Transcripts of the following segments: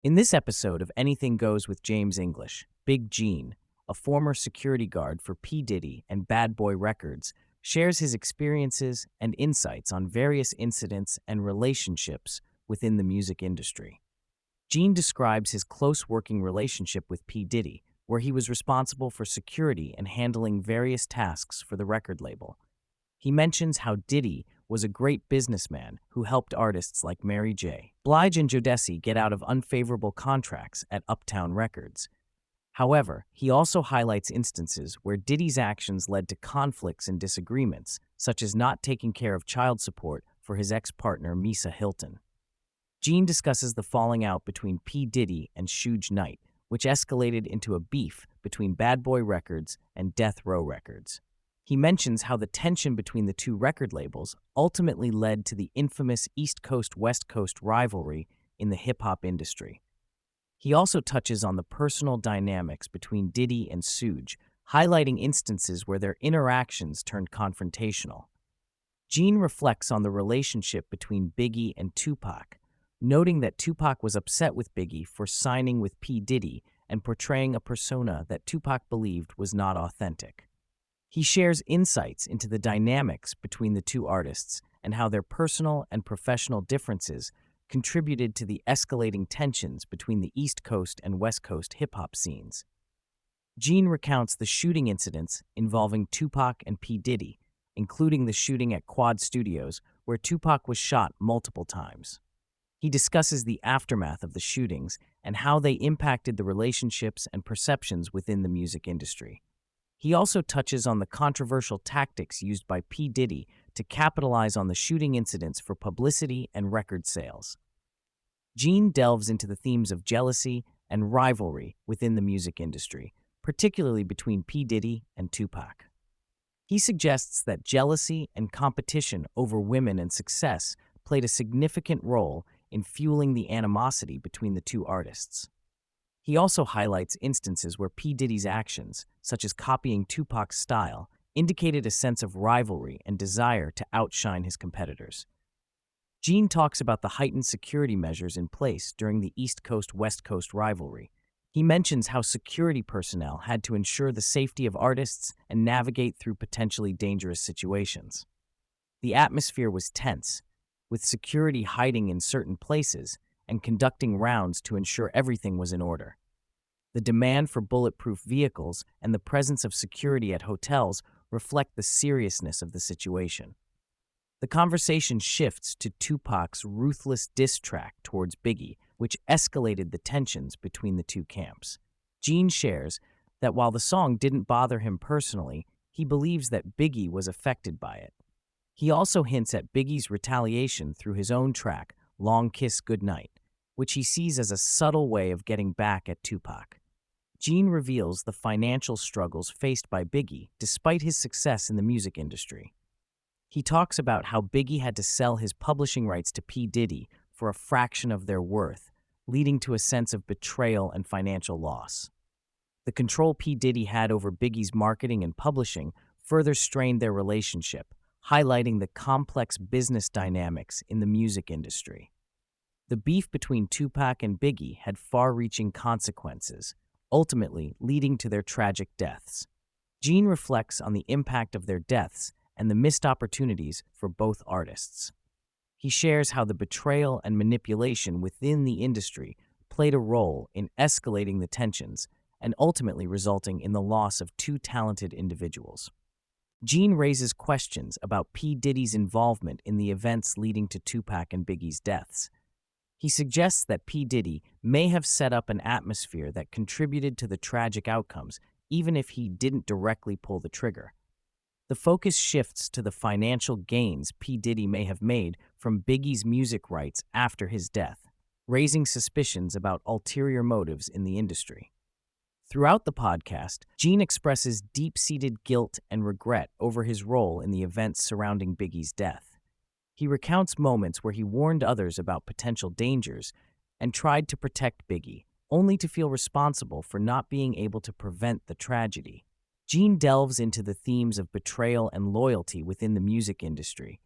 In this episode of Anything Goes with James English, Big Gene, a former security guard for P Diddy and Bad Boy Records, shares his experiences and insights on various incidents and relationships within the music industry. Gene describes his close working relationship with P Diddy, where he was responsible for security and handling various tasks for the record label. He mentions how Diddy was a great businessman who helped artists like Mary J. Blige and Jodeci get out of unfavorable contracts at Uptown Records. However, he also highlights instances where Diddy's actions led to conflicts and disagreements, such as not taking care of child support for his ex-partner Misa Hilton. Gene discusses the falling out between P. Diddy and Suge Knight, which escalated into a beef between Bad Boy Records and Death Row Records. He mentions how the tension between the two record labels ultimately led to the infamous East Coast-West Coast rivalry in the hip-hop industry. He also touches on the personal dynamics between Diddy and Suge, highlighting instances where their interactions turned confrontational. Gene reflects on the relationship between Biggie and Tupac, noting that Tupac was upset with Biggie for signing with P. Diddy and portraying a persona that Tupac believed was not authentic. He shares insights into the dynamics between the two artists and how their personal and professional differences contributed to the escalating tensions between the East Coast and West Coast hip-hop scenes. Gene recounts the shooting incidents involving Tupac and P. Diddy, including the shooting at Quad Studios, where Tupac was shot multiple times. He discusses the aftermath of the shootings and how they impacted the relationships and perceptions within the music industry. He also touches on the controversial tactics used by P. Diddy to capitalize on the shooting incidents for publicity and record sales. Gene delves into the themes of jealousy and rivalry within the music industry, particularly between P. Diddy and Tupac. He suggests that jealousy and competition over women and success played a significant role in fueling the animosity between the two artists. He also highlights instances where P. Diddy's actions, such as copying Tupac's style, indicated a sense of rivalry and desire to outshine his competitors. Gene talks about the heightened security measures in place during the East Coast-West Coast rivalry. He mentions how security personnel had to ensure the safety of artists and navigate through potentially dangerous situations. The atmosphere was tense, with security hiding in certain places and conducting rounds to ensure everything was in order. The demand for bulletproof vehicles and the presence of security at hotels reflect the seriousness of the situation. The conversation shifts to Tupac's ruthless diss track towards Biggie, which escalated the tensions between the two camps. Gene shares that while the song didn't bother him personally, he believes that Biggie was affected by it. He also hints at Biggie's retaliation through his own track, Long Kiss Goodnight, which he sees as a subtle way of getting back at Tupac. Gene reveals the financial struggles faced by Biggie despite his success in the music industry. He talks about how Biggie had to sell his publishing rights to P. Diddy for a fraction of their worth, leading to a sense of betrayal and financial loss. The control P. Diddy had over Biggie's marketing and publishing further strained their relationship, highlighting the complex business dynamics in the music industry. The beef between Tupac and Biggie had far-reaching consequences, ultimately leading to their tragic deaths. Gene reflects on the impact of their deaths and the missed opportunities for both artists. He shares how the betrayal and manipulation within the industry played a role in escalating the tensions and ultimately resulting in the loss of two talented individuals. Gene raises questions about P. Diddy's involvement in the events leading to Tupac and Biggie's deaths. He suggests that P. Diddy may have set up an atmosphere that contributed to the tragic outcomes, even if he didn't directly pull the trigger. The focus shifts to the financial gains P. Diddy may have made from Biggie's music rights after his death, raising suspicions about ulterior motives in the industry. Throughout the podcast, Gene expresses deep-seated guilt and regret over his role in the events surrounding Biggie's death. He recounts moments where he warned others about potential dangers and tried to protect Biggie, only to feel responsible for not being able to prevent the tragedy. Gene delves into the themes of betrayal and loyalty within the music industry,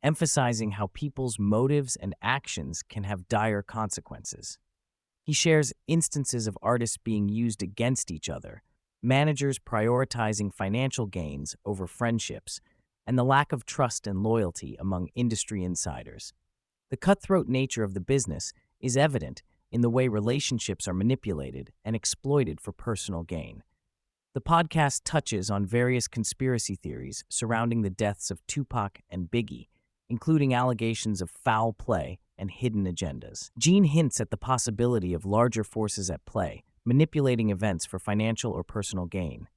emphasizing how people's motives and actions can have dire consequences. He shares instances of artists being used against each other, managers prioritizing financial gains over friendships, and the lack of trust and loyalty among industry insiders. The cutthroat nature of the business is evident in the way relationships are manipulated and exploited for personal gain. The podcast touches on various conspiracy theories surrounding the deaths of Tupac and Biggie, including allegations of foul play and hidden agendas. Gene hints at the possibility of larger forces at play, manipulating events for financial or personal gain.